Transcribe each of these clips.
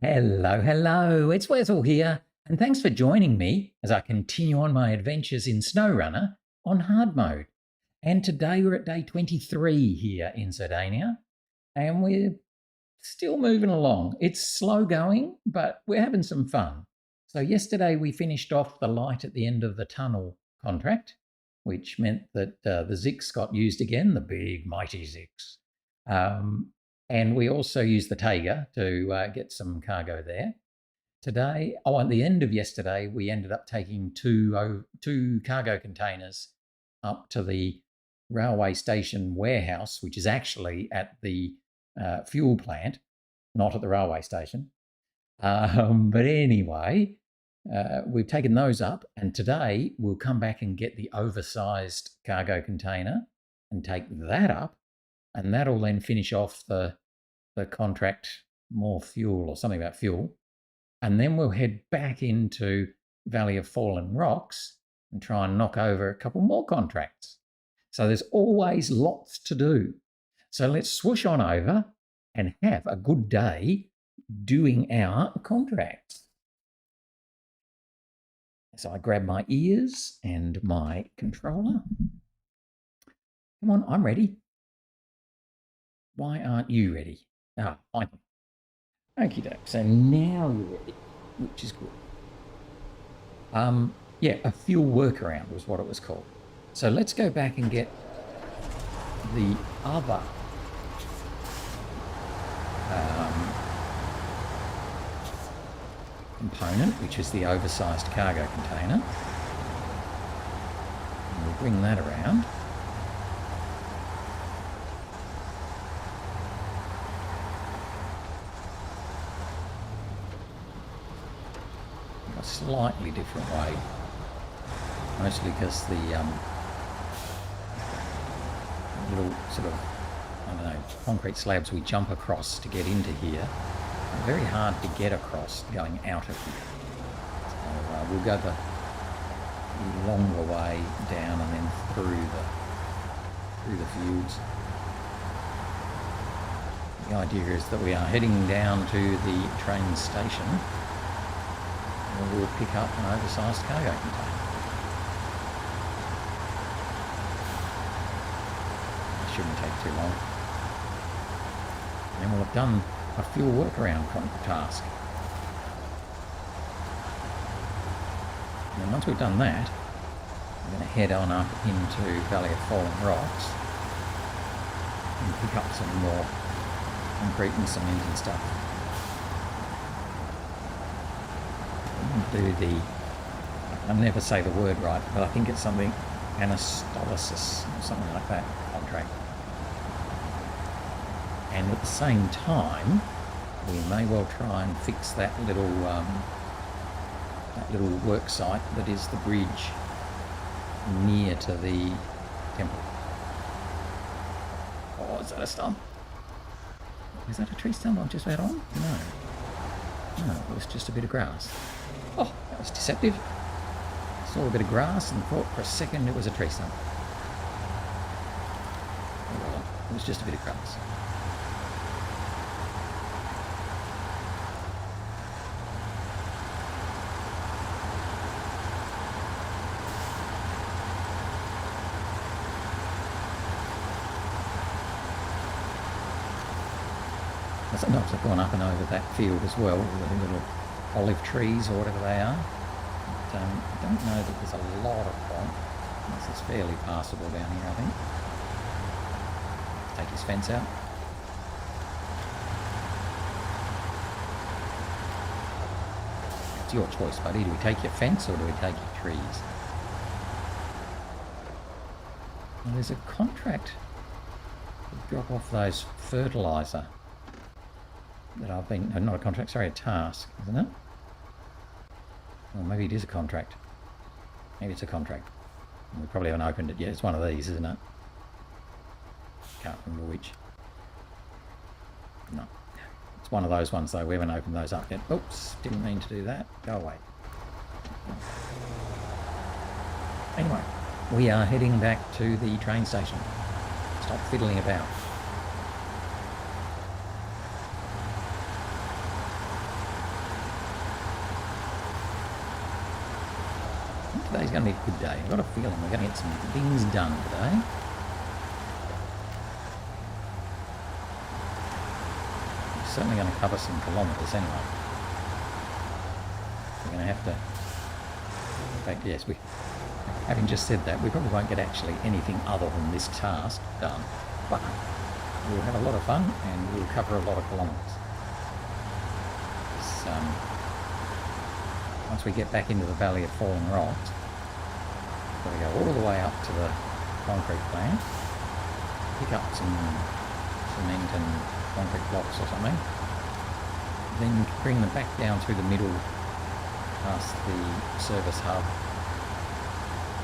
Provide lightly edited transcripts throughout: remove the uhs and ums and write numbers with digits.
Hello, hello, it's Wessel here, and thanks for joining me as I continue on my adventures in SnowRunner on hard mode. And today we're at day 23 here in Sardinia, and we're still moving along. It's slow going, but we're having some fun. So yesterday we finished off the light at the end of the tunnel contract, which meant that the ZiKZ got used again, the big mighty ZiKZ. And we also used the Tayga to get some cargo there. Today, at the end of yesterday, we ended up taking two cargo containers up to the railway station warehouse, which is actually at the fuel plant, not at the railway station. But anyway, we've taken those up, and today we'll come back and get the oversized cargo container and take that up. And that'll then finish off the contract, more fuel or something about fuel. And then we'll head back into Valley of Fallen Rocks and try and knock over a couple more contracts. So there's always lots to do. So let's swoosh on over and have a good day doing our contracts. So I grab my ears and my controller. Come on, I'm ready. Why aren't you ready? Ah, fine. Okie doke. So now you're ready, which is good. Yeah, a fuel workaround was what it was called. So let's go back and get the other component, which is the oversized cargo container. And we'll bring that around. Slightly different way, mostly because the little sort of, I don't know, concrete slabs we jump across to get into here are very hard to get across going out of here. So we'll go the longer way down and then through the fields. The idea is that we are heading down to the train station. We'll pick up an oversized cargo container. It shouldn't take too long. And then we'll have done a fuel workaround task. And then once we've done that, we're going to head on up into Valley of Fallen Rocks and pick up some more concrete and cement and stuff. Do I never say the word right, but I think it's something anastolysis or something like that contract. And at the same time, we may well try and fix that little work site that is the bridge near to the temple. Oh, is that a stump? Is that a tree stump I've just had on? No, it was just a bit of grass. Oh, that was deceptive. Saw a bit of grass and thought for a second it was a tree stump. Oh, well, it was just a bit of grass. Sometimes I've gone up and over that field as well with the little olive trees or whatever they are. But, I don't know that there's a lot of them. This is fairly passable down here, I think. Take his fence out. It's your choice, buddy. Do we take your fence or do we take your trees? Well, there's a contract to drop off those fertiliser. That I've been, not a contract, sorry, a task, isn't it? Well, maybe it is a contract. Maybe it's a contract. We probably haven't opened it yet. It's one of these, isn't it? Can't remember which. No. It's one of those ones, though. We haven't opened those up yet. Oops, didn't mean to do that. Go away. Anyway, we are heading back to the train station. Stop fiddling about. today's going to be a good day. I've got a feeling we're going to get some things done today. We're certainly going to cover some kilometres anyway. We're going to have to... In fact, yes, having just said that, we probably won't get actually anything other than this task done. But we'll have a lot of fun and we'll cover a lot of kilometres. Once we get back into the Valley of Falling Rocks, we're going to go all the way up to the concrete plant, pick up some cement and concrete blocks or something, then bring them back down through the middle past the service hub,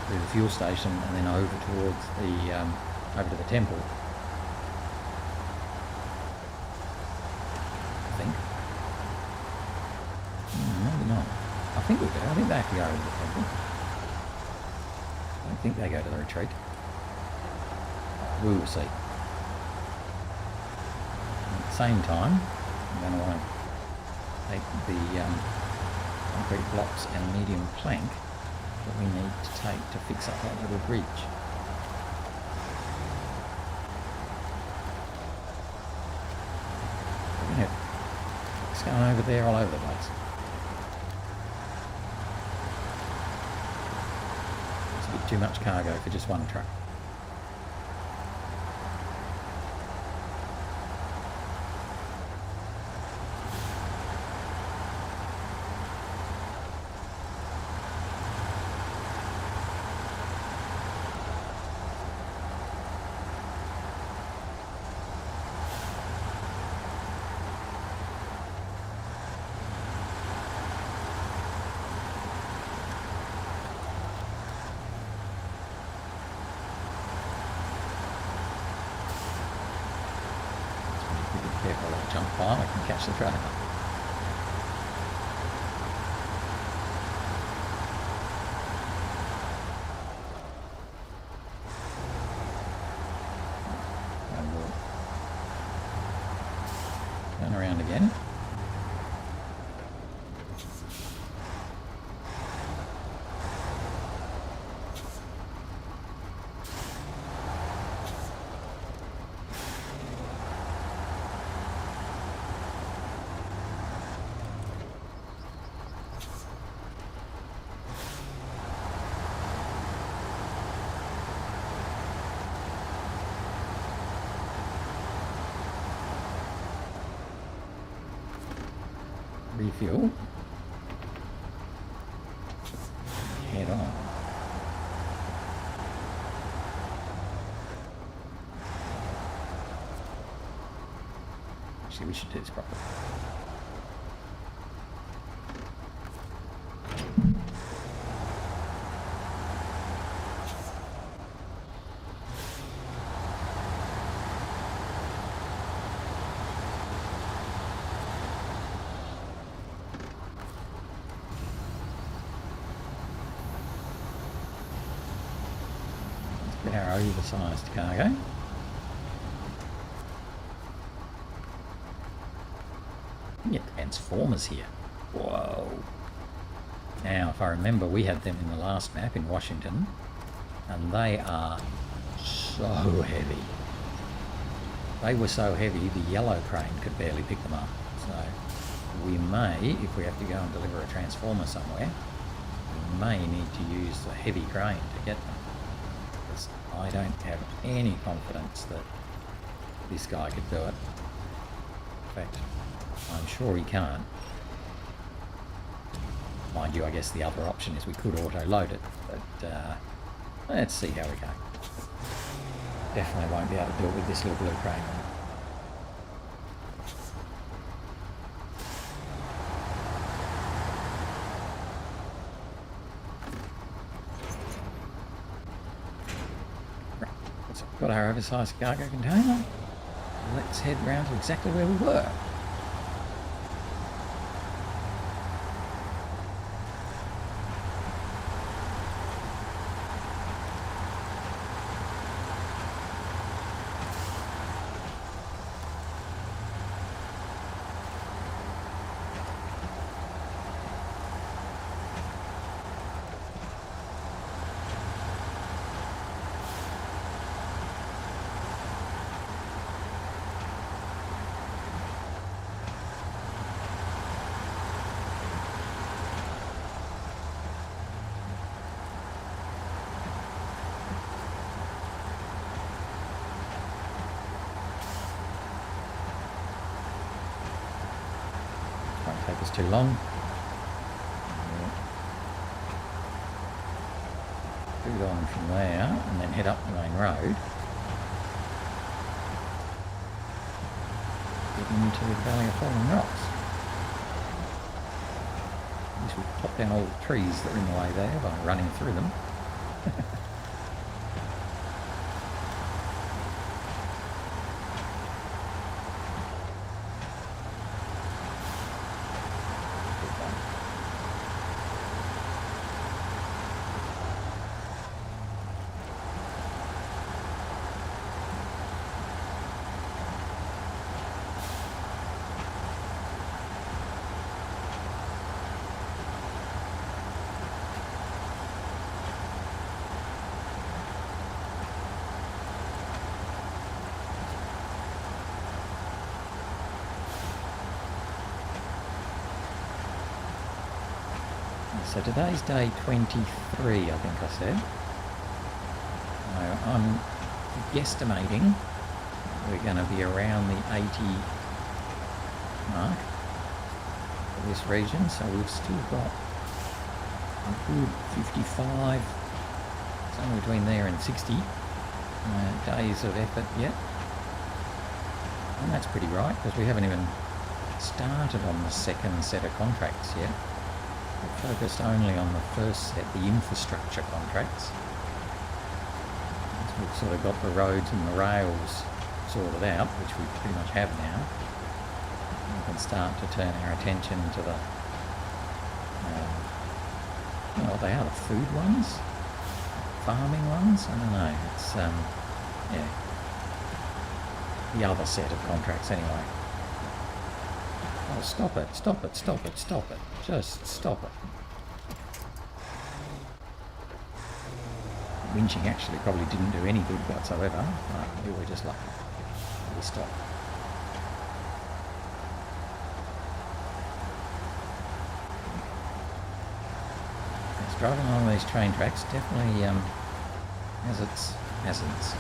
through the fuel station, and then over towards the over to the temple. I think. Maybe not. I think we do. I think they have to go over to the temple. I don't think they go to the retreat. We will see. At the same time, I'm going to want to take the concrete blocks and medium plank that we need to take to fix up that little bridge. We're going to have it's going over there all over the place. It's a bit too much cargo for just one truck. Careful, I'll jump by, I can catch the trailer. And we'll turn around again. Refuel. Head on. Actually, we should do this properly. Our oversized cargo. You get transformers here. Whoa. Now, if I remember, we had them in the last map in Washington, and they are so heavy. They were so heavy, the yellow crane could barely pick them up. So we may, if we have to go and deliver a transformer somewhere, we may need to use the heavy crane to get them. I don't have any confidence that this guy could do it. In fact, I'm sure he can't. Mind you, I guess the other option is we could auto-load it, but let's see how we go. Definitely won't be able to do it with this little blue crane on. Got our oversized cargo container. Let's head round to exactly where we were. too long. Boot on from there and then head up the main road. Get into the Valley of Fallen Rocks. At least we pop down all the trees that are in the way there by running through them. So today's day 23, I think I said. I'm guesstimating we're going to be around the 80 mark for this region. So we've still got a good 55, somewhere between there and 60 days of effort yet. And that's pretty right, because we haven't even started on the second set of contracts yet. We're focused only on the first set, the infrastructure contracts. So we've sort of got the roads and the rails sorted out, which we pretty much have now. We can start to turn our attention to the, what they are, the food ones? Farming ones? I don't know. It's, yeah. The other set of contracts anyway. Oh, stop it, stop it, stop it, stop it. Just stop it. Winching actually probably didn't do any good whatsoever, but we were just lucky. We stopped. Yes, driving along these train tracks definitely has its hazards.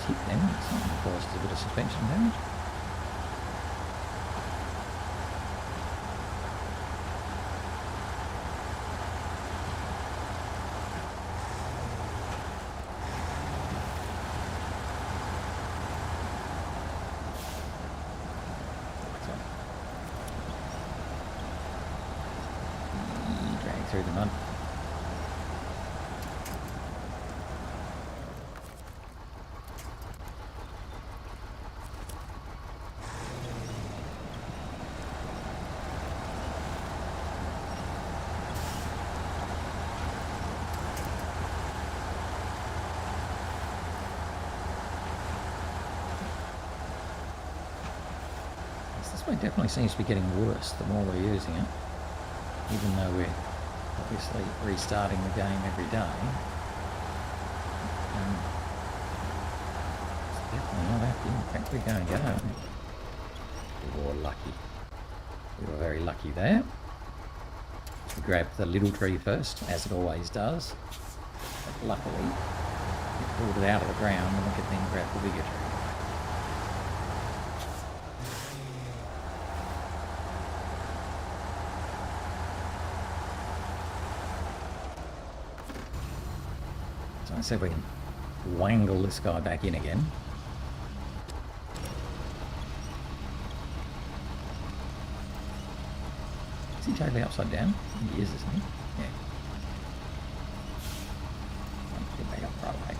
Hit them, something caused a bit of suspension damage. So, drag through the mud. This way definitely seems to be getting worse the more we're using it, even though we're obviously restarting the game every day. It's definitely not happy. In fact, we're going to go. We were lucky. We were very lucky there. We grabbed the little tree first, as it always does. But luckily, it pulled it out of the ground and we could then grab the bigger tree. So I said we can wangle this guy back in again. Is he totally upside down? He is, isn't he? Yeah. Get back up right away.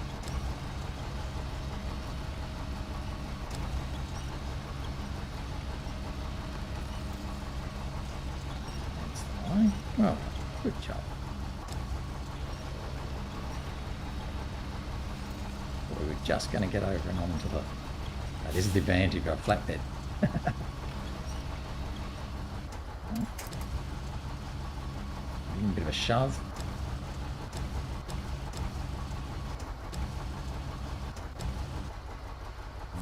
That's the line. Well, good job. We were just going to get over and onto the... this is the advantage of a flatbed. A bit of a shove.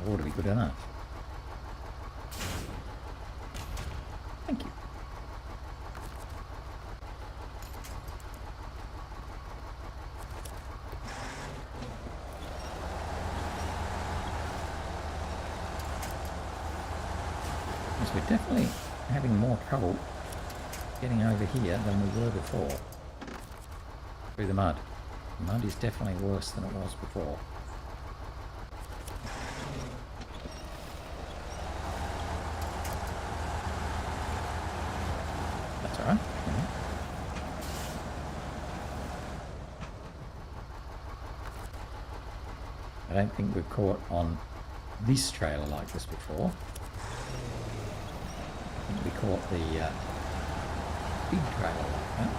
It ought to be good enough. Thank you. Because we're definitely having more trouble getting over here than we were before. Through the mud. The mud is definitely worse than it was before. That's alright. I don't think we've caught on this trailer like this before. I think we caught the big trailer like that.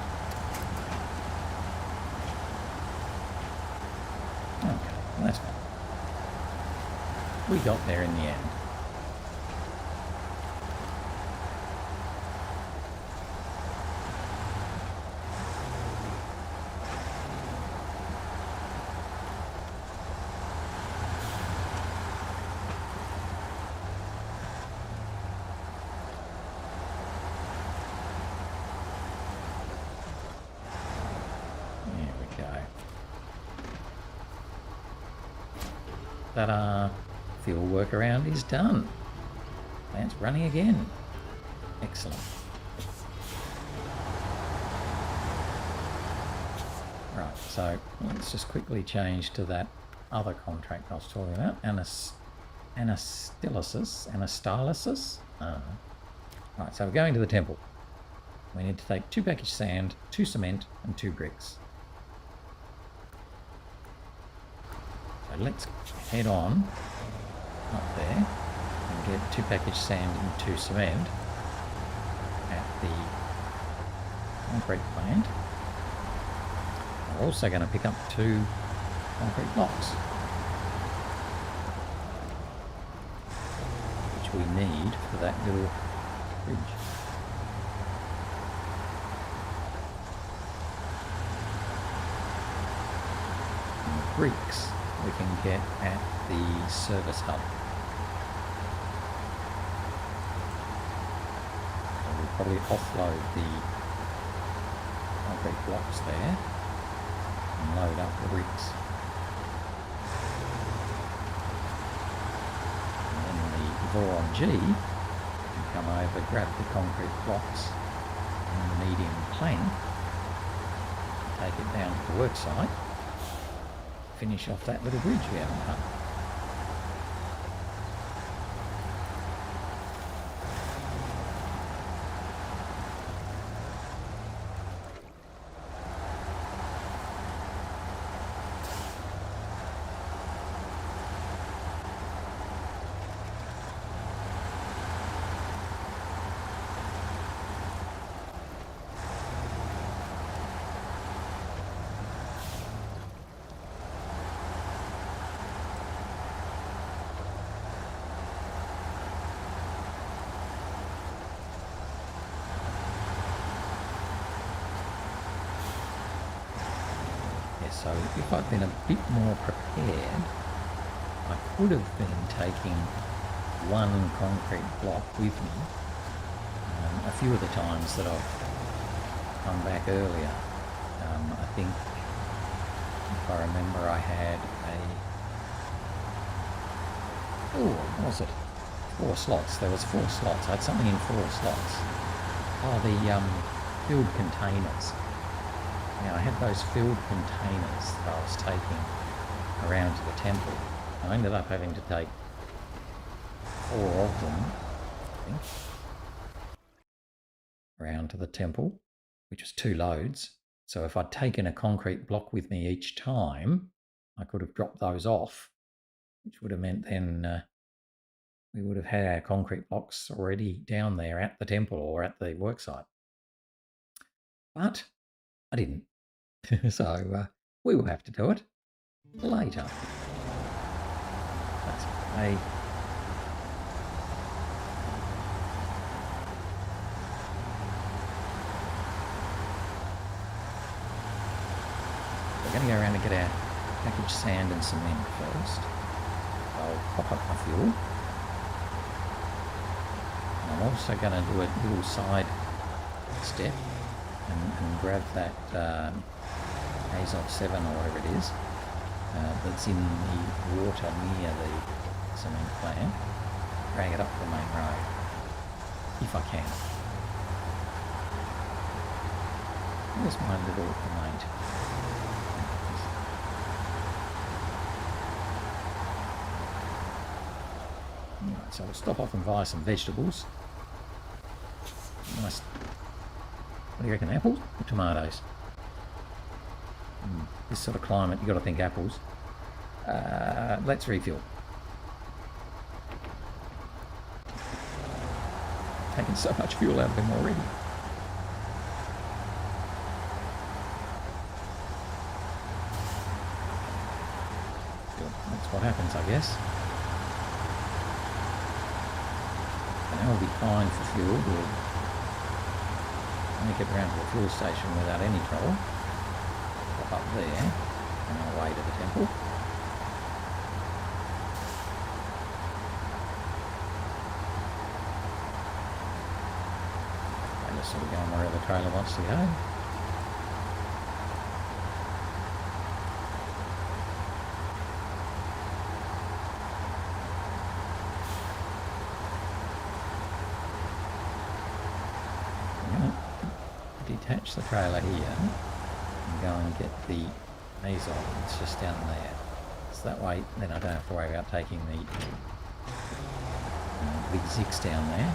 Okay, well that's fine. We got there in the end. Ta-da! Fuel workaround is done. Plant's running again. Excellent. Right, so let's just quickly change to that other contract I was talking about. Anastylisis. Right, so we're going to the temple. We need to take 2 package sand, 2 cement, and 2 bricks. So let's head on up there and get 2 package sand and 2 cement at the concrete plant. We're also going to pick up 2 concrete blocks, which we need for that little bridge. And the bricks we can get at the service hub. So we'll probably offload the concrete blocks there and load up the bricks. And then the Voron G can come over, grab the concrete blocks and the medium plank, take it down to the worksite, finish off that little bridge we haven't done. So if I'd been a bit more prepared, I could have been taking 1 concrete block with me. A few of the times that I've come back earlier, I think, if I remember, I had what was it? 4 slots. There was 4 slots. I had something in 4 slots. Oh, the filled containers. Now I had those filled containers that I was taking around to the temple. I ended up having to take 4 of them, I think, around to the temple, which was 2 loads. So if I'd taken a concrete block with me each time, I could have dropped those off, which would have meant then we would have had our concrete blocks already down there at the temple or at the worksite. But I didn't. So we will have to do it later. That's okay. We're going to go around and get our packaged sand and cement first. I'll pop up my fuel. I'm also going to do a little side step and grab that Azov 7 or whatever it is that's in the water near the cement plant. Drag it up the main road, if I can. Where's my little mate? Right, so we'll stop off and buy some vegetables. Nice. What do you reckon, apples or tomatoes? This sort of climate, you've got to think apples. Let's refuel. Taking so much fuel out of him already. Good. That's what happens, I guess. And now we'll be fine for fuel. We'll make it around to the fuel station without any trouble. Pop up there on our way to the temple. And just sort of going wherever the trailer wants to go. Detach the trailer here and go and get the Azov. It's just down there. So that way then I don't have to worry about taking the big ZiKZ down there,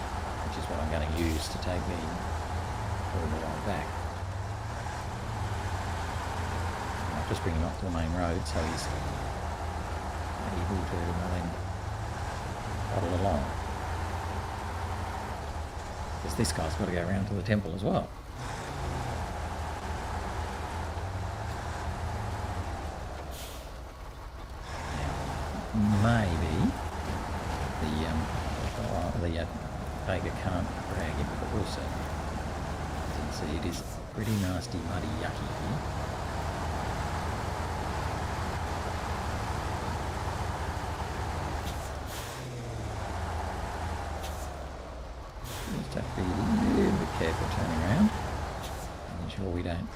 which is what I'm going to use to take me all the way back. And I'll just bring him up to the main road so he's able to then paddle along. Because this guy's got to go around to the temple as well. Maybe the Tayga can't drag him, but we'll see. As you can see, it is pretty nasty, muddy, yucky here. Just have to be a little bit careful turning around, making sure we don't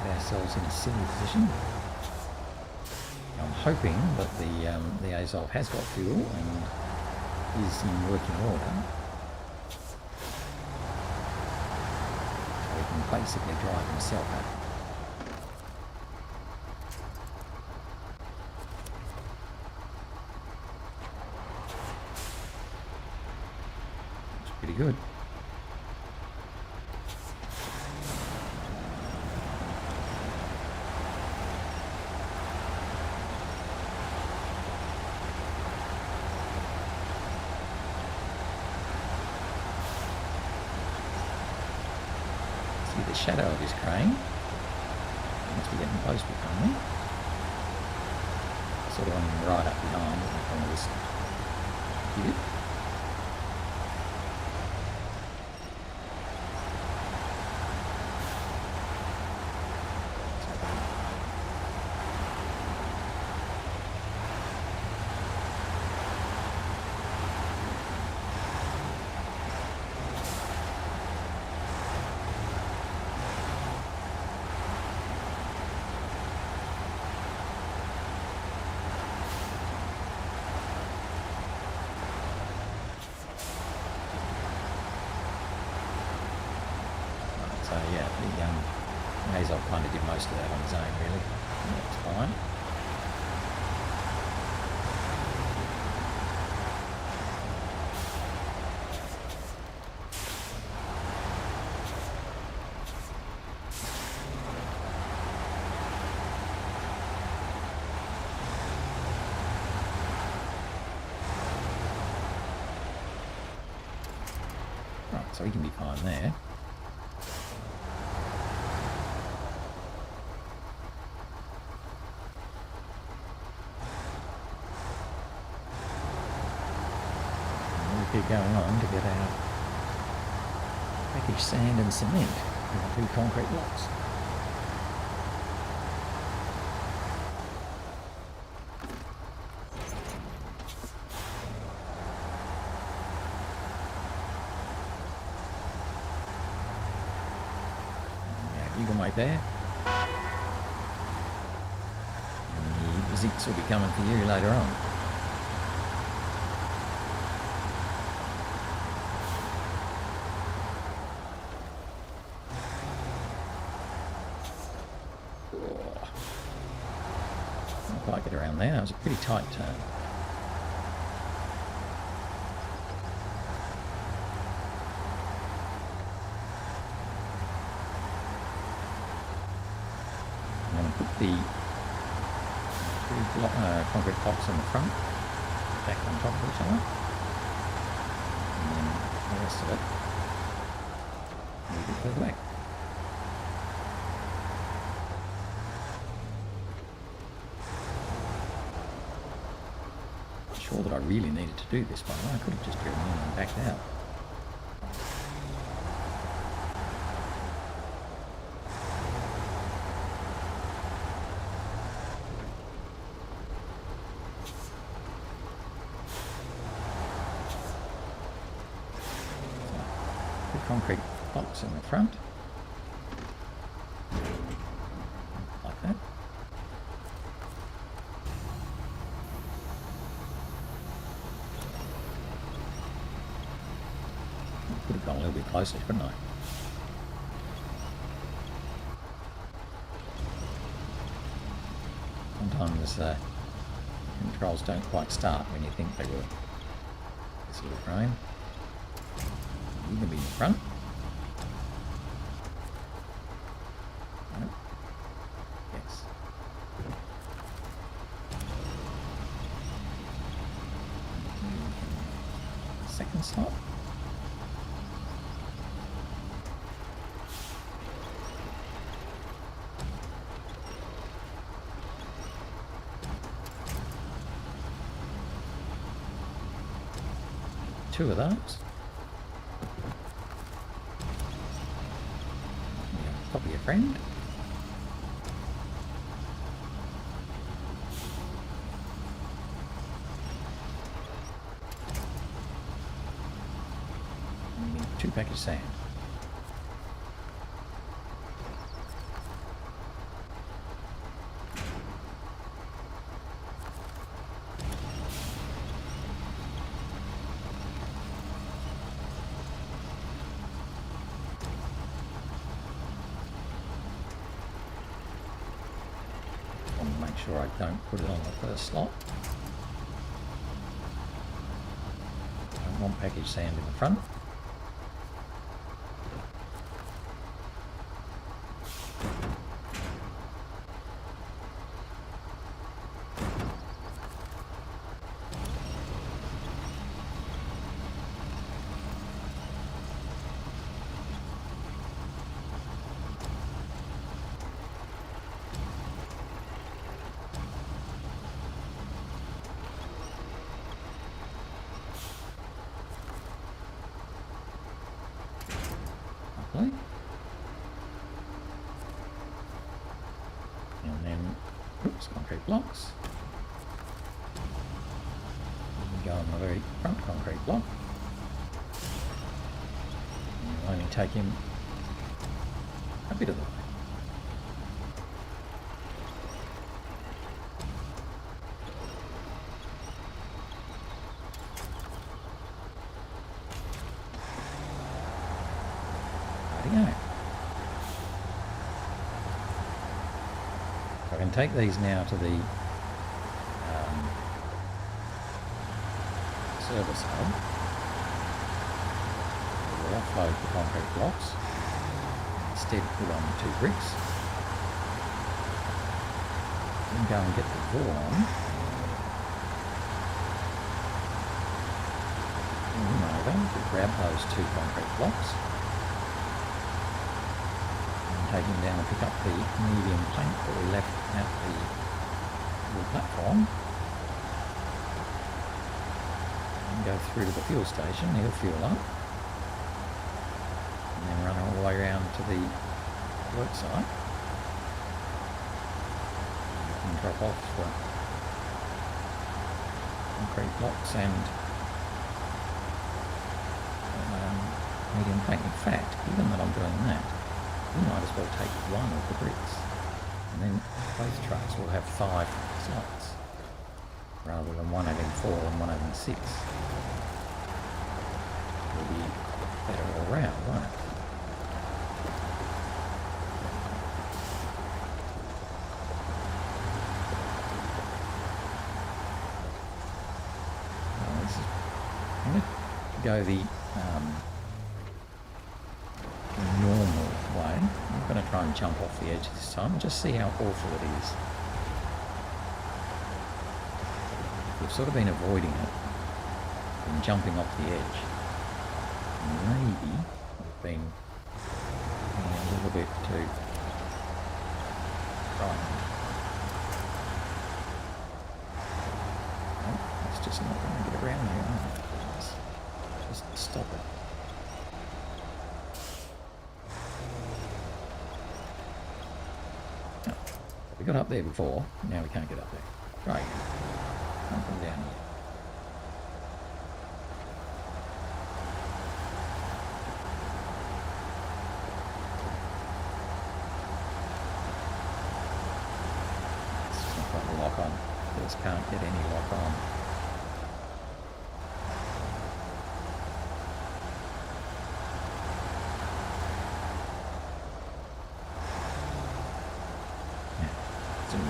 put ourselves in a silly position. I'm hoping that the Azov has got fuel and is in working order. So he can basically drive himself out. That's pretty good. The shadow of his crane must be getting close behind me. Sort of on him right up behind on this unit. So yeah, the Azov kind of did most of that on his own really. That's fine. Right, so he can be fine there. Keep going on to get our packaged sand and cement in the 2 concrete blocks. You can wait there. And the ZiKZ will be coming for you later on. Not quite get around there. It was a pretty tight turn. I'm going to put the concrete blocks in the front, back on top of each other, and then the rest of it a little bit further back. Not sure that I really needed to do this, by the way. I could have just driven in and backed out. Concrete blocks in the front, like that. I could have gone a little bit closer, couldn't I? Sometimes controls don't quite start when you think they will. This little frame. You can be in the front. No. Yes. Second slot. Two of those. Copy a friend. And we need 2 packages of sand. Make sure I don't put it on the first slot. And 1 package sand in the front. And then, oops, concrete blocks. You can go on the very front concrete block. And you'll only take him a bit of the way. Go. I can take these now to the service hub. We'll offload the concrete blocks. Instead put on 2 bricks. Then go and get the vaughan. Over to grab those 2 concrete blocks. Take him down and pick up the medium plank that we left at the little platform and go through to the fuel station. He'll fuel up and then run all the way around to the worksite and drop off the concrete blocks and medium plank. In fact, given that I'm doing that, we might as well take one of the bricks. And then both trucks will have 5 slots, rather than one having 4 and one having 6. It'll be better all round, won't it? I'm going to go the normal way. I'm going to try and jump off the edge this time and just see how awful it is. We've sort of been avoiding it and jumping off the edge. Maybe we've been a little bit too frightened. Oh, it's just not going to get around here, are we? Just stop it. Oh, we got up there before, now we can't get up there. Right, can't come down here. It's not got a lock on. Just can't get any lock on. Zoom in.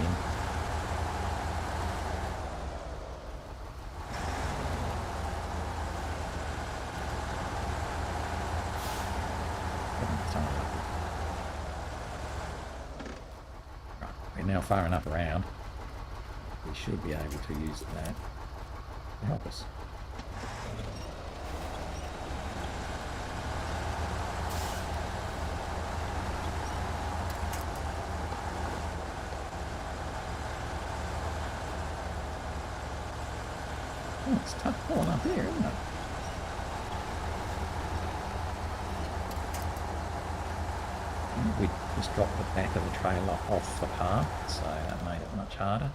Right, we're now far enough around. We should be able to use that to help us. Oh, it's tough pulling up here, isn't it? We just dropped the back of the trailer off the path, so that made it much harder.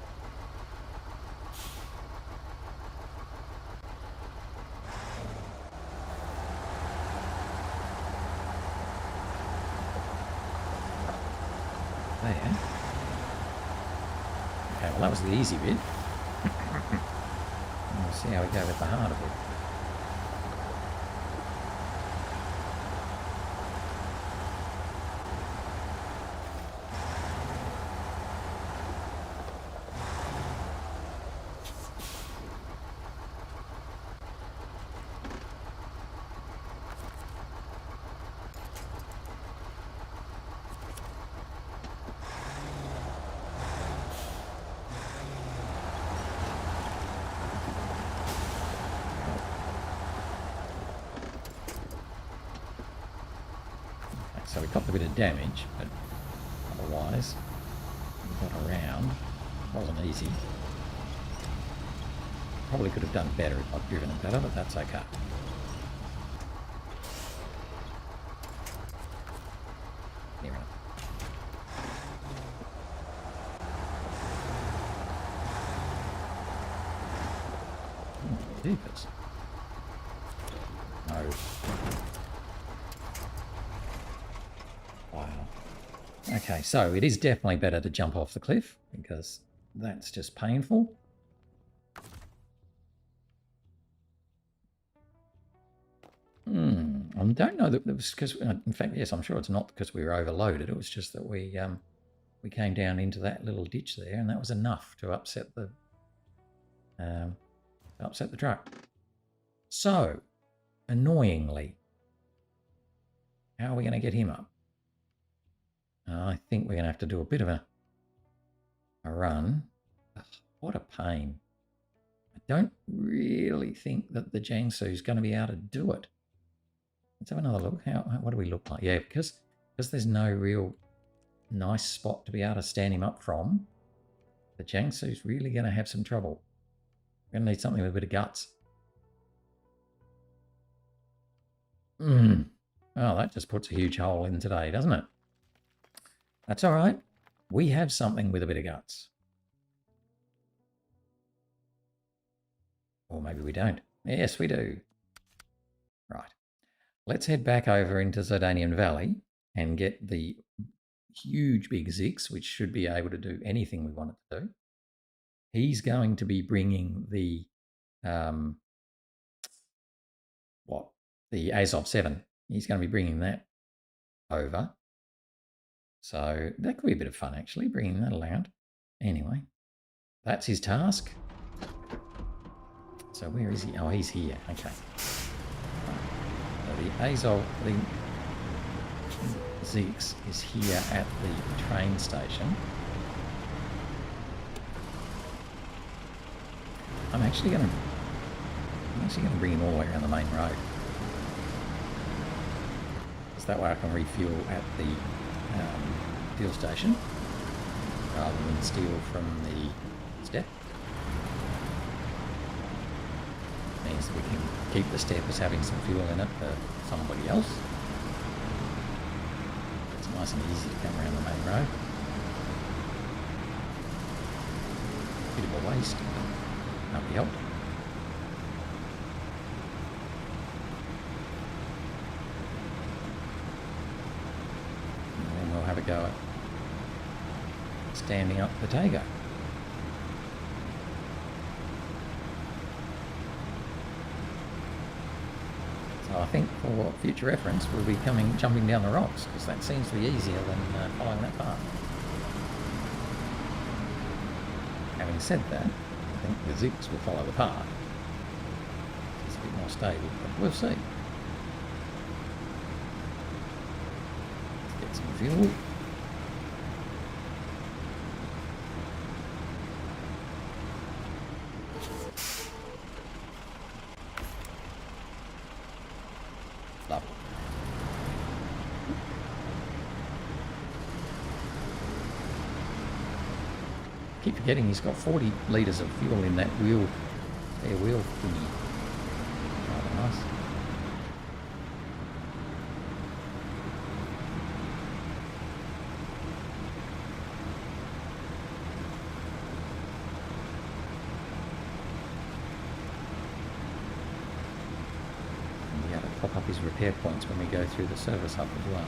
There. Okay, well that was the easy bit. We'll see how we go with the harder bit. So we got a bit of damage, but otherwise we got around. It wasn't easy. Probably could have done better if I'd driven it better, but that's okay. Near enough. Jeepers. No. Wow. Okay, so it is definitely better to jump off the cliff because that's just painful. I don't know that it was because, in fact, yes, I'm sure it's not because we were overloaded. It was just that we came down into that little ditch there, and that was enough to upset the truck. So, annoyingly, how are we going to get him up? I think we're going to have to do a bit of a run. Ugh, what a pain. I don't really think that the Jiangsu's going to be able to do it. Let's have another look. What do we look like? Yeah, because there's no real nice spot to be able to stand him up from, the Jiangsu's really going to have some trouble. We're going to need something with a bit of guts. Oh, that just puts a huge hole in today, doesn't it? That's all right. We have something with a bit of guts. Or maybe we don't. Yes, we do. Right. Let's head back over into Zardanian Valley and get the huge big ZiKZ, which should be able to do anything we want it to do. He's going to be bringing the the Azov 7. He's going to be bringing that over. So that could be a bit of fun, actually, bringing that around. Anyway, that's his task. So where is he? Oh, he's here. Okay. So the Azov, the ZiKZ is here at the train station. I'm actually going to bring him all the way around the main road. So that way I can refuel at the fuel station rather than steal from the step. Means that we can keep the step as having some fuel in it for somebody else. It's nice and easy to come around the main road. Bit of a waste, but can't be helped. And then we'll have a go at standing up the Tayga. So I think for future reference we'll be jumping down the rocks, because that seems to be easier than following that path. Having said that, I think the ZiKZ will follow the path. It's a bit more stable, but we'll see. Let's get some fuel. Lovely. Keep forgetting he's got 40 litres of fuel in that spare wheel thingy. Rather nice. And we have to pop up his repair points when we go through the service hub as well.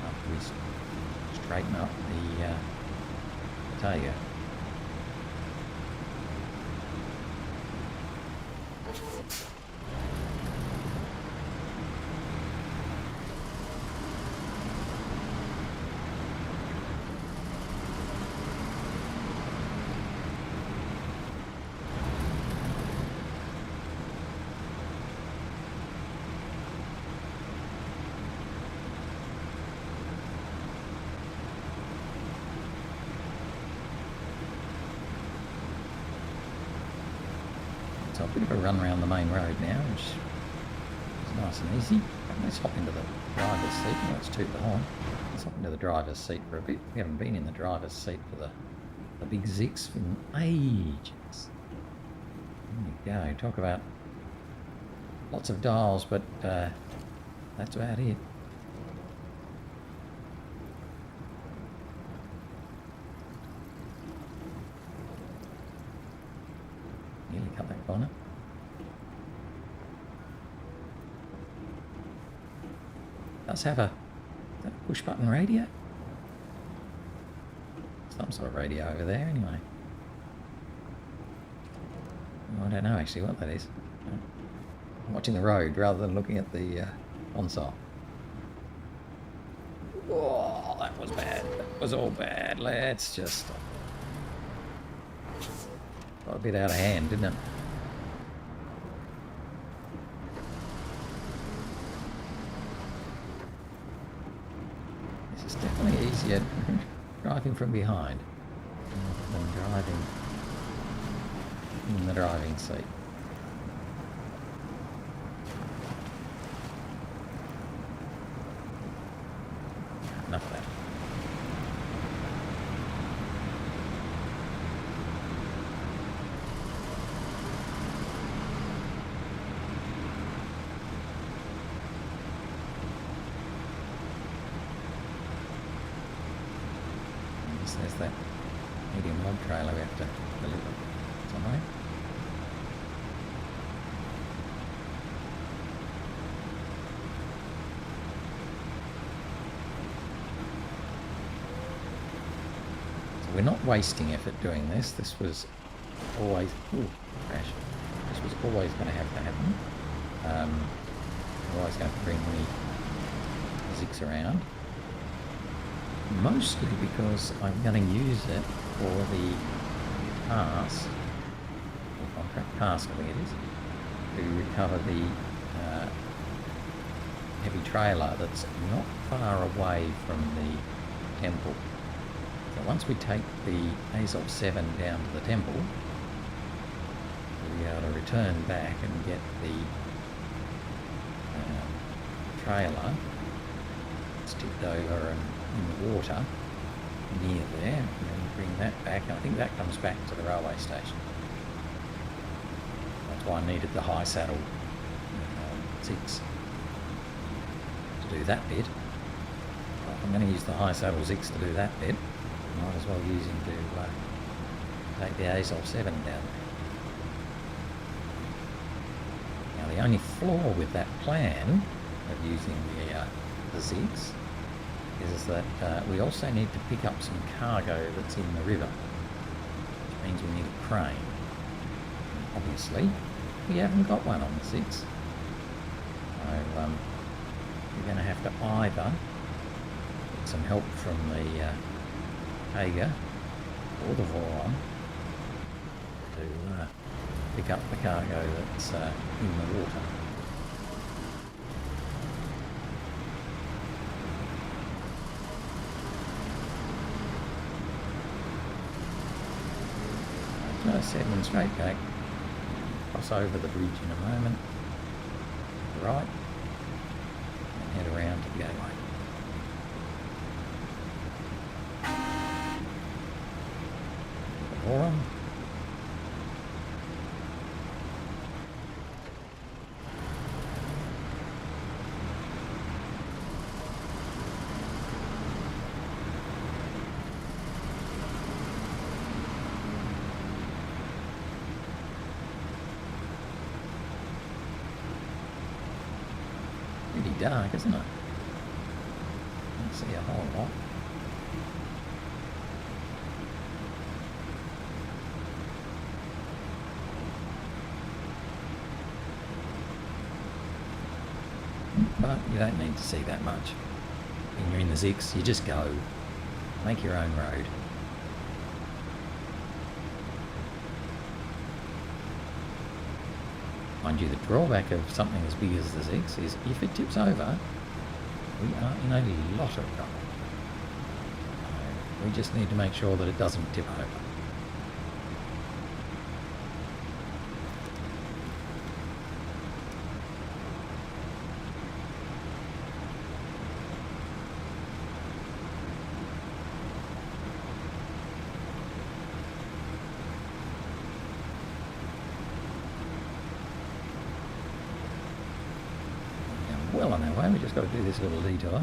After we straighten up the Tayga. So a bit of a run around the main road now, which is nice and easy. Let's hop into the driver's seat. No, it's too long. Let's hop into the driver's seat for a bit. We haven't been in the driver's seat for the big ZiKZ in ages. There you go. Talk about lots of dials, but that's about it. Nearly cut that corner. Does have a push button radio? Some sort of radio over there anyway. I don't know actually what that is. I'm watching the road rather than looking at the console. Oh, that was bad. That was all bad. Let's just stop. Got a bit out of hand, didn't it? This is definitely easier driving from behind than driving in the driving seat. Enough of that. There's that medium log trailer we have to deliver somewhere. wasting effort doing this. This was always... Ooh, crash. This was always going to have to happen. I'm always going to bring the ZiKZ around. Mostly because I'm going to use it for the task, or contract task I think it is, to recover the heavy trailer that's not far away from the temple. So once we take the Azov 7 down to the temple, we'll be able to return back and get the trailer tipped over and in the water near there, and then bring that back. I think that comes back to the railway station. That's why I needed the high saddle ZiKZ to do that bit. Well, I'm going to use the high saddle ZiKZ to do that bit. Might as well use him to take the Azov 7 down there. Now the only flaw with that plan of using the ZiKZ is that we also need to pick up some cargo that's in the river, which means we need a crane. Obviously, we haven't got one on the ZiKZ, so we're going to have to either get some help from the Tayga or the Voron to pick up the cargo that's in the water. No 7 straight back, cross over the bridge in a moment, right, and head around to the gateway. The Voron. Pretty dark, isn't it? Can't see a whole lot. But you don't need to see that much. When you're in the ZiKZ, you just go. Make your own road. Mind you, the drawback of something as big as the ZiKZ is if it tips over, we are in a lot of trouble. We just need to make sure that it doesn't tip over. Well on our way, we just got to do this little detour.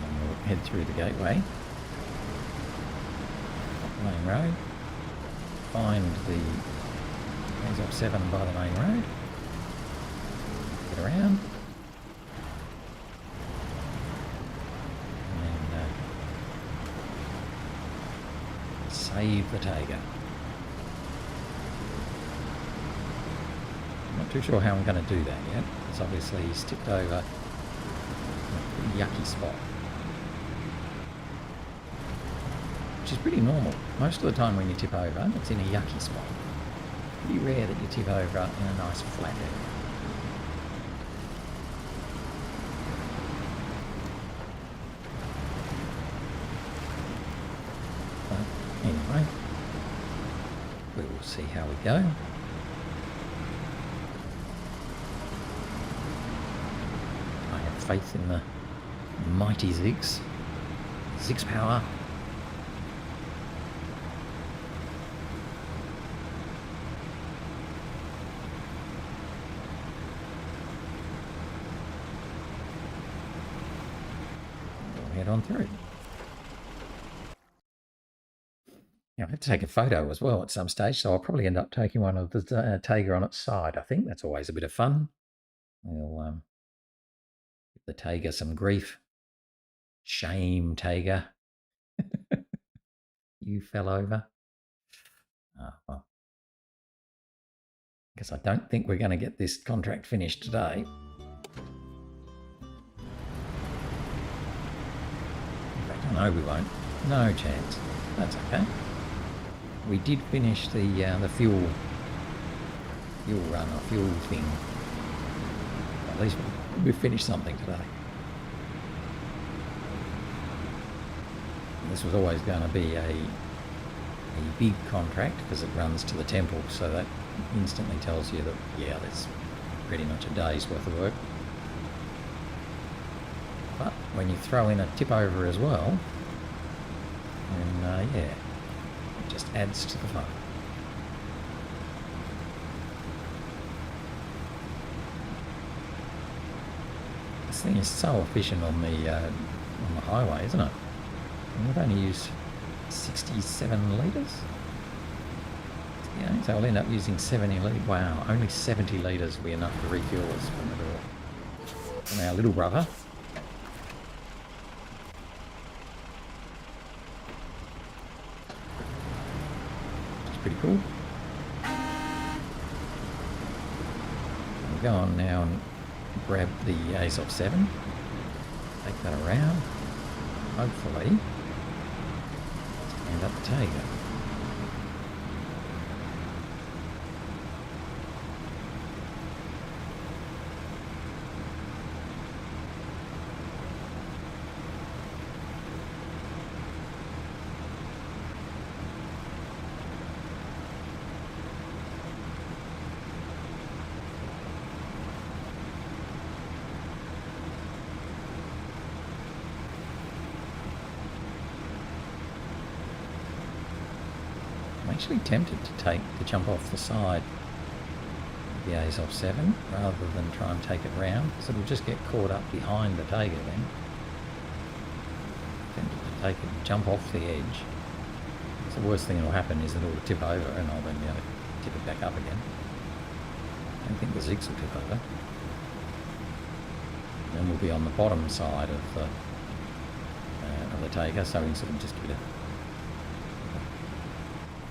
And we'll head through the gateway, up the main road, find the Azov 7 by the main road, get around. Save the Tayga. I'm not too sure how I'm going to do that yet. It's obviously he's tipped over in a pretty yucky spot, which is pretty normal. Most of the time when you tip over, it's in a yucky spot. Pretty rare that you tip over in a nice flat area. Anyway, we will see how we go. I have faith in the mighty ZiKZ. ZiKZ power. We'll head on through. I have to take a photo as well at some stage, so I'll probably end up taking one of the Tayga on its side. I think that's always a bit of fun. We'll give the Tayga some grief. Shame, Tayga. You fell over. Oh, well. Because I don't think we're going to get this contract finished today. In fact, I know we won't. No chance. That's okay. We did finish the fuel run or fuel thing. At least we've finished something today. And this was always going to be a big contract because it runs to the temple, so that instantly tells you that, yeah, that's pretty much a day's worth of work. But when you throw in a tip over as well, then yeah, it just adds to the fun. This thing is so efficient on the highway, isn't it? And we've only used 67 litres. Yeah, so I'll end up using 70 litres. Wow, only 70 litres will be enough to refuel us from our little brother. Which is pretty cool. We'll go on now and grab the Azov 7. Take that around. Hopefully end up the Tayga. I'm actually tempted to jump off the side of the Azov 7 rather than try and take it round, because it'll just get caught up behind the Tayga then. Tempted to take it and jump off the edge. So the worst thing that will happen is that it will tip over and I'll then be able to tip it back up again. I don't think the ZiKZ will tip over. Then we'll be on the bottom side of the Tayga, so we can sort of just give it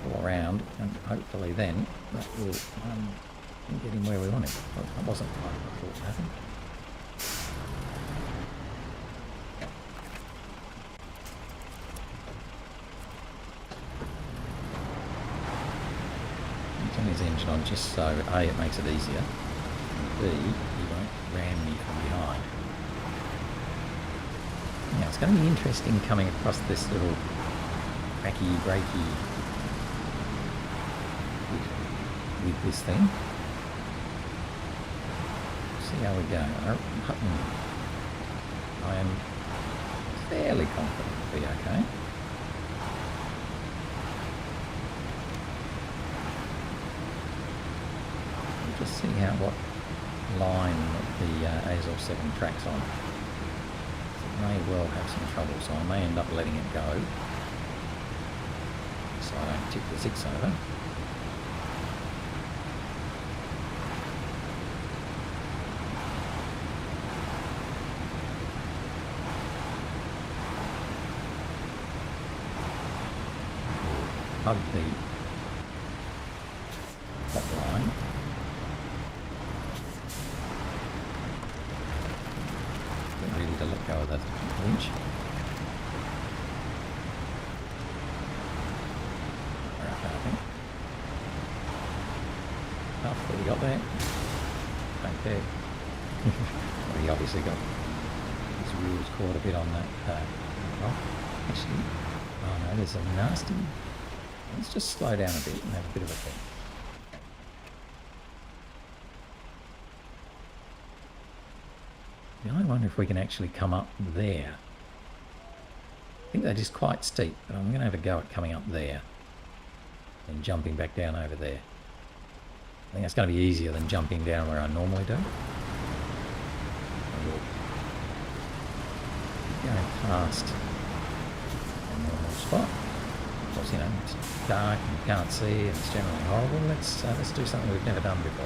all around, and hopefully then that will get him where we want him. Well, that wasn't quite what I thought would happen. Turn his engine on just so A, it makes it easier, and B, he won't ram me from behind. Now it's going to be interesting coming across this little cracky, breaky with this thing. See how we go. I am fairly confident it'll be okay. We'll just see what line the Azov 7 tracks on. It may well have some trouble, so I may end up letting it go so I don't tip the ZiKZ over. Hug the top line. Don't really need to let go of that winch. Okay, I think. What have we got there? Don't care. Well, he obviously got his wheels caught a bit on that. Oh, actually, oh no, there's a nasty. Let's just slow down a bit and have a bit of a think. I wonder if we can actually come up there. I think that is quite steep, but I'm going to have a go at coming up there and jumping back down over there. I think that's going to be easier than jumping down where I normally do. Going past a normal spot. Or sometimes, you know, it's dark and you can't see and it's generally horrible. Let's do something we've never done before.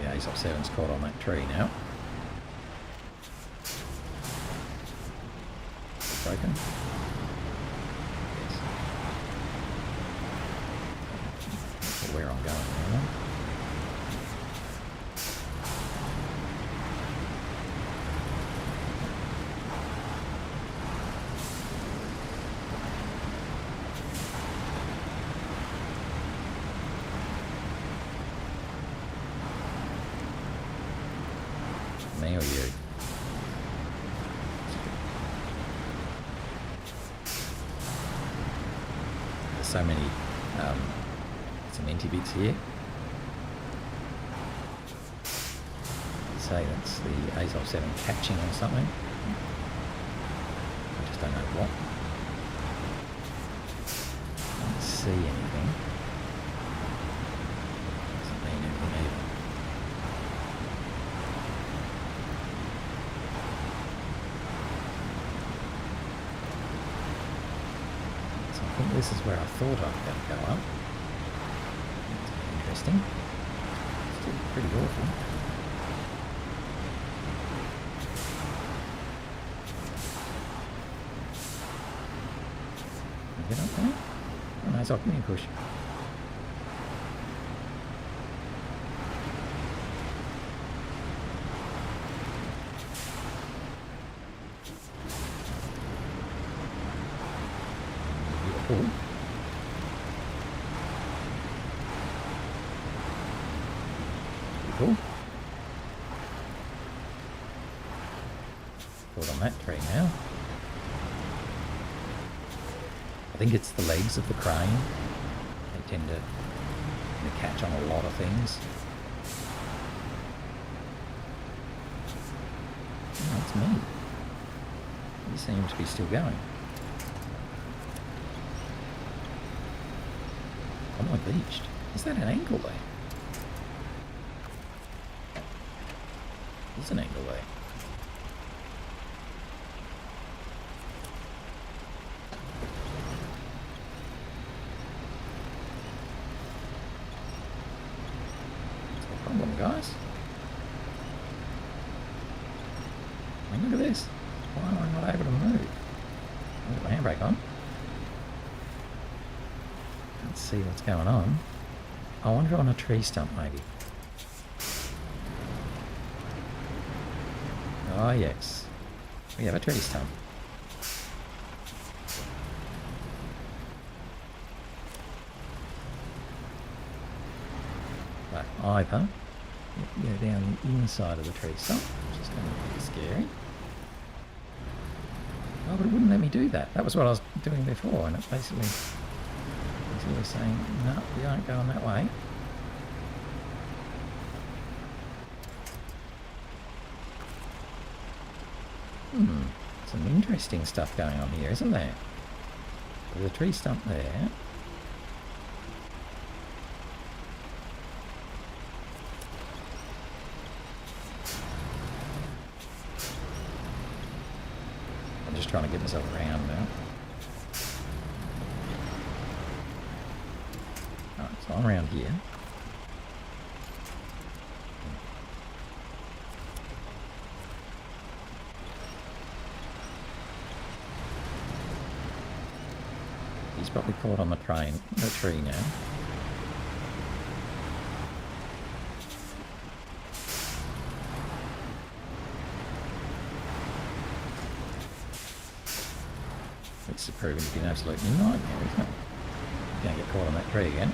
The Azov 7's caught on that tree now. Broken. Yes. Where I'm going now. Me or you? So many cementy bits here. Say that's the Azov 7 catching or something. I just don't know what. Can't see anything. Doesn't mean anything either. I think this is where I thought I was going to go up. That's interesting. Still pretty awful. Can I get up there? Oh no, it's off me a push. Beautiful. Beautiful. Caught on that tree now. I think it's the legs of the crane. They tend to catch on a lot of things. Oh, that's me. You seem to be still going. Am I beached? Is that an angle there? There's an angle there. What's the problem, guys? I mean, look at this. Why am I not able to move? I've got my handbrake on. Can't see what's going on. I wonder on a tree stump, maybe. Oh, yes. We have a tree stump. But either go down the inside of the tree stump, which is going to be scary. Oh, but it wouldn't let me do that. That was what I was doing before, and it basically was saying, no, you aren't going that way. Some interesting stuff going on here, isn't there? There's a tree stump there. I'm just trying to get myself around now. Alright, so I'm around here. He's probably caught on the tree now. It's proving to be an absolute nightmare, isn't it? You're going to get caught on that tree again.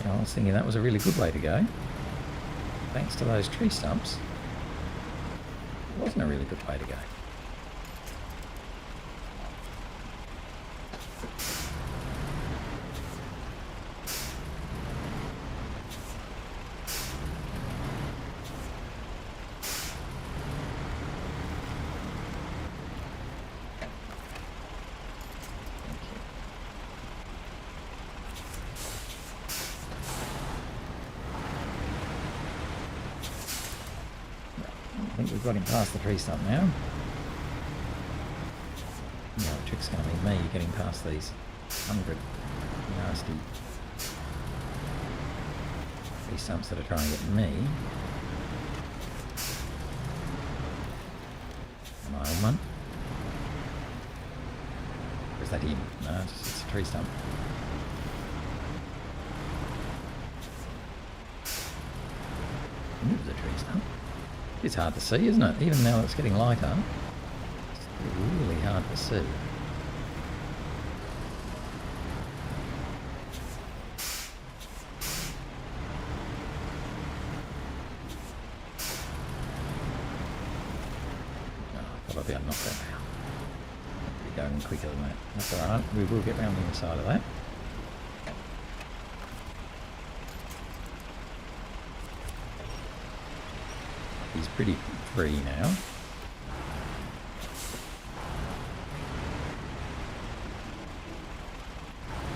I was thinking that was a really good way to go. thanks to those tree stumps, it wasn't a really good way to go. I think we've got him past the tree stump now. The trick's going to be me getting past these 100 nasty tree stumps that are trying to get me. Am I on one? Or is that him? No, it's a tree stump. It was a tree stump. It's hard to see, isn't it? Even now it's getting lighter, it's really hard to see. Oh, I thought I'd be able to knock that out. I'll be going quicker than that. That's alright, we will get round the inside of that. He's pretty free now.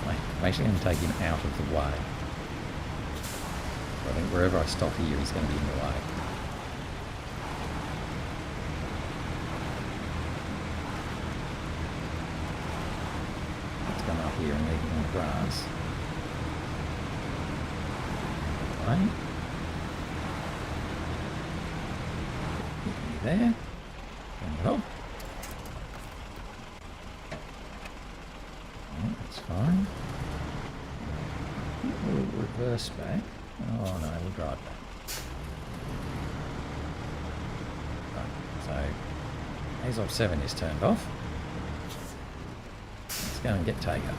I'm actually going to take him out of the way. I think wherever I stop here, he's going to be in the way. Let's come up here and leave him on the grass. Right. There. Turn it off. Oh, that's fine. We'll reverse back. Oh no, we'll drive back. Right, so Azov 7 is turned off. Let's go and get Tayga.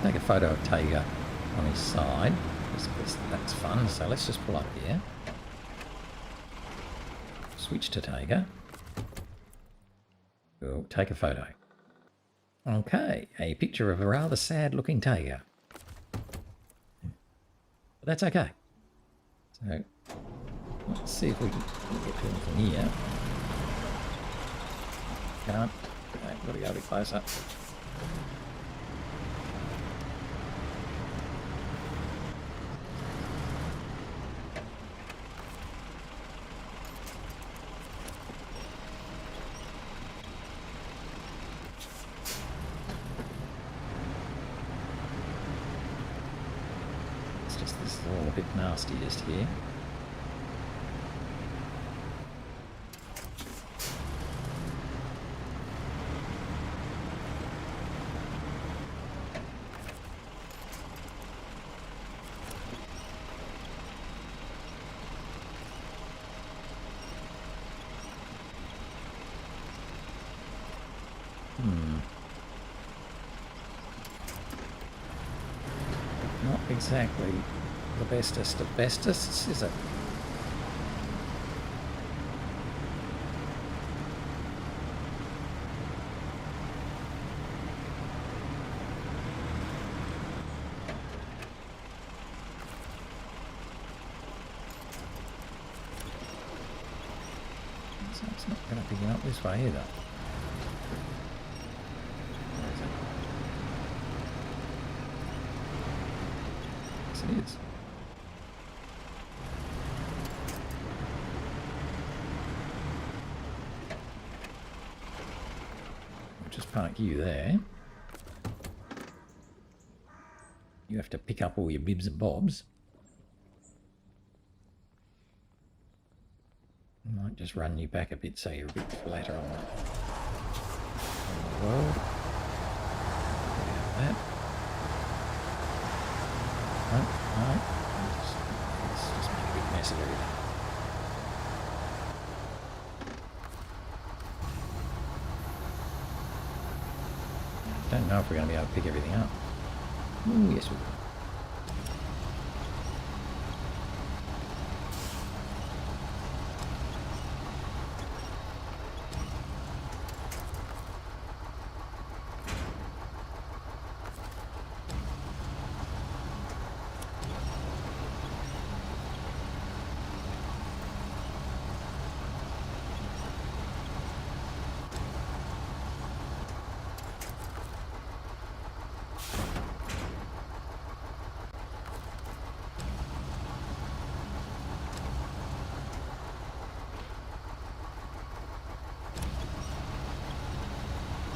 Take a photo of Tayga on his side, because that's fun. So let's just pull up here, switch to Tayga, we'll take a photo. Okay, a picture of a rather sad looking Tayga, but that's okay. So let's see if we can get to him from here. Can't, okay, got to go a bit closer. This is all a bit nasty just here. Not exactly the bestest of bestests, is it? So it's not going to pick it up this way either. Where is it? Yes, it is. We'll just park you there. You have to pick up all your bibs and bobs. I might just run you back a bit so you're a bit flatter on the world. That. Don't know if we're going to be able to pick everything up. Oh, yes we will.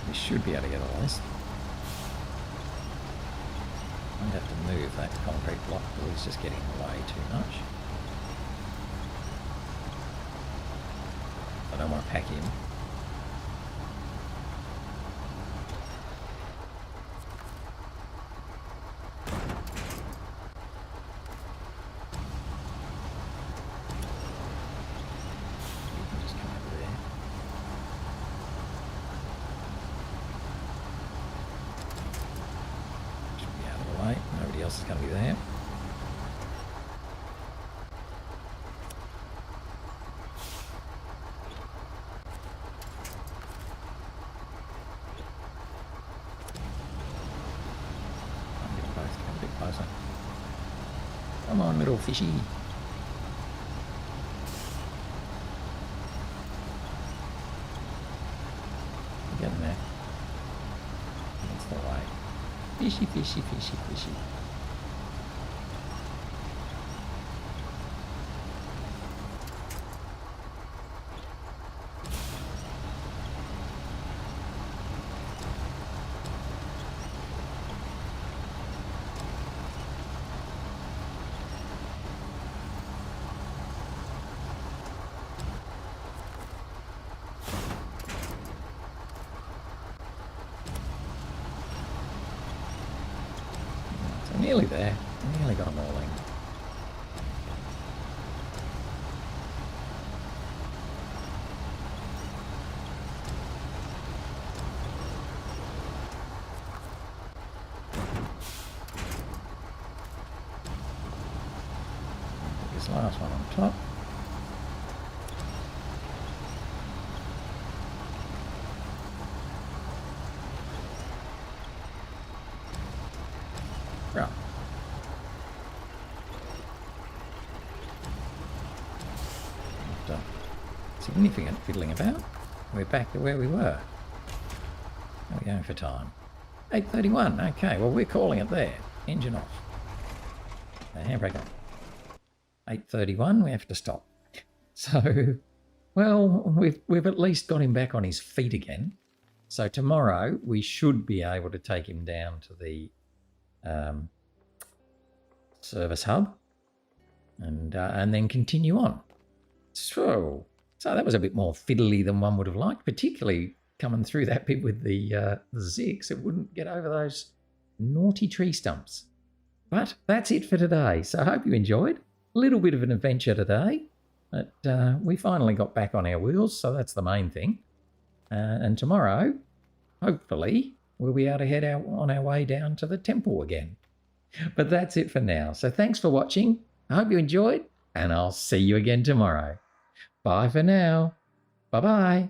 We should be able to get all this. I'd have to move that concrete block, but it's just getting in the way too much. I don't want to pack him. Nobody else is going to be there. I'm going to both come a bit closer. Come on, little fishy. Get in there. That's the way. Fishy, fishy, fishy, fishy. Nearly there. Nearly got them all in. Put this last one on top. Right. After significant fiddling about, we're back to where we were. How are we going for time? 8:31. Okay, well we're calling it there. Engine off. Handbrake on. 8:31. We have to stop. So, well, we've at least got him back on his feet again. So tomorrow we should be able to take him down to the service hub and then continue on. So that was a bit more fiddly than one would have liked, particularly coming through that bit with the ZiKZ. It wouldn't get over those naughty tree stumps. But that's it for today. So I hope you enjoyed. A little bit of an adventure today, but we finally got back on our wheels, so that's the main thing. And tomorrow, hopefully, we'll be able to head out on our way down to the temple again. But that's it for now. So thanks for watching. I hope you enjoyed, and I'll see you again tomorrow. Bye for now. Bye-bye.